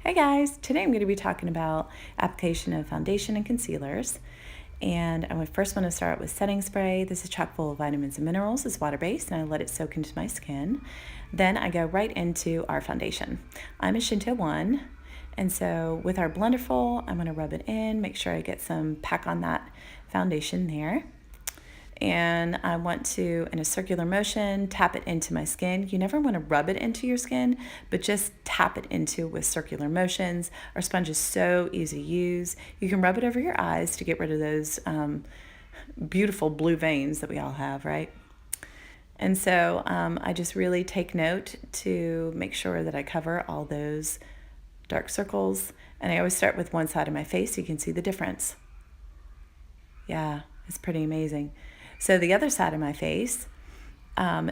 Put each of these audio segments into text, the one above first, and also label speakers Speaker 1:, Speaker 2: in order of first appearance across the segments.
Speaker 1: Hey guys, today I'm going to be talking about application of foundation and concealers. And I first want to start with setting spray. This is chock full of vitamins and minerals. It's water-based and I let it soak into my skin. Then I go right into our foundation. I'm a Shinto 1, and so with our Blenderful, I'm going to rub it in, make sure I get some pack on that foundation there. And I want to, in a circular motion, tap it into my skin. You never want to rub it into your skin, but just tap it into with circular motions. Our sponge is so easy to use. You can rub it over your eyes to get rid of those beautiful blue veins that we all have, right? And so I just really take note to make sure that I cover all those dark circles. And I always start with one side of my face so you can see the difference. Yeah, it's pretty amazing. So the other side of my face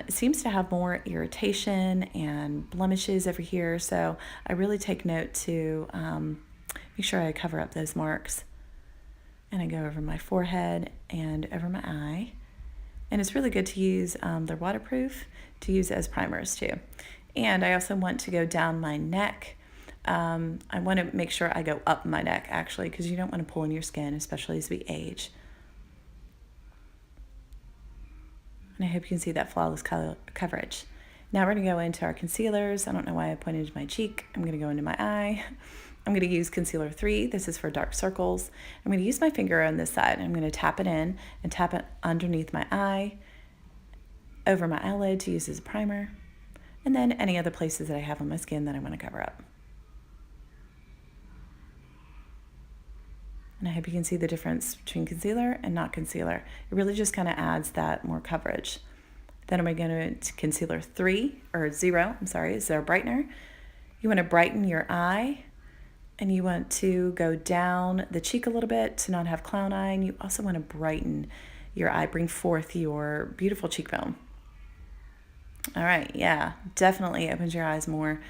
Speaker 1: seems to have more irritation and blemishes over here. So I really take note to make sure I cover up those marks. And I go over my forehead and over my eye. And it's really good to use, they're waterproof, to use as primers too. And I also want to go down my neck. I want to make sure I go up my neck actually, because you don't want to pull in your skin, especially as we age. And I hope you can see that flawless coverage. Now we're going to go into our concealers. I don't know why I pointed to my cheek. I'm going to go into my eye. I'm going to use concealer 3. This is for dark circles. I'm going to use my finger on this side. I'm going to tap it in and tap it underneath my eye, over my eyelid to use as a primer, and then any other places that I have on my skin that I want to cover up. And I hope you can see the difference between concealer and not concealer. It really just kind of adds that more coverage. Then I'm going to concealer 3, or 0, I'm sorry, is our brightener. You want to brighten your eye, and you want to go down the cheek a little bit to not have clown eye, and you also want to brighten your eye, bring forth your beautiful cheekbone. All right, yeah, definitely opens your eyes more,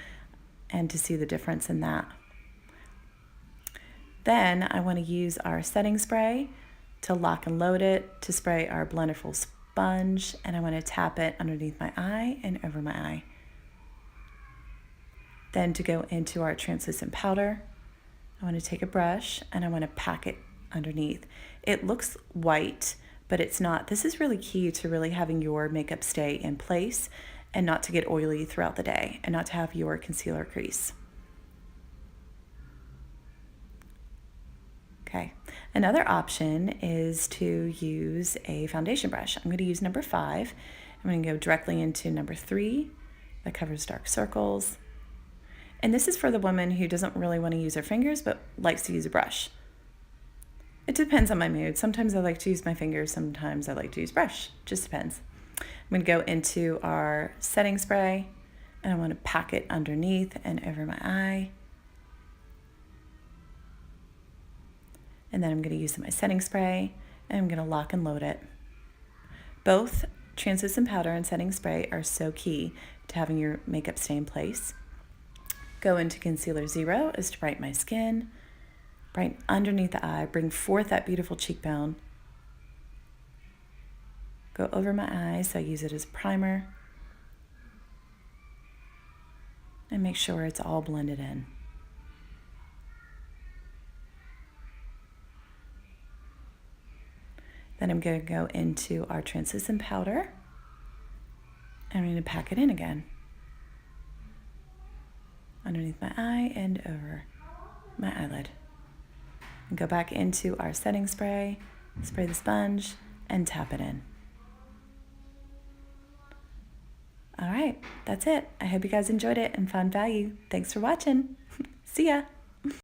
Speaker 1: and to see the difference in that. Then I want to use our setting spray to lock and load it, to spray our Blenderful sponge, and I want to tap it underneath my eye and over my eye. Then to go into our translucent powder, I want to take a brush and I want to pack it underneath. It looks white, but it's not. This is really key to really having your makeup stay in place and not to get oily throughout the day and not to have your concealer crease. Okay, another option is to use a foundation brush. I'm going to use number 5. I'm going to go directly into number 3 that covers dark circles. And this is for the woman who doesn't really want to use her fingers but likes to use a brush. It depends on my mood. Sometimes I like to use my fingers, sometimes I like to use brush. Just depends. I'm going to go into our setting spray and I want to pack it underneath and over my eye. And then I'm going to use my setting spray and I'm going to lock and load it. Both translucent powder and setting spray are so key to having your makeup stay in place. Go into concealer 0 is to brighten my skin, brighten underneath the eye, bring forth that beautiful cheekbone. Go over my eyes, so I use it as primer. And make sure it's all blended in. Then I'm going to go into our translucent powder. And I'm going to pack it in again. Underneath my eye and over my eyelid. And go back into our setting spray, spray the sponge, and tap it in. All right, that's it. I hope you guys enjoyed it and found value. Thanks for watching. See ya.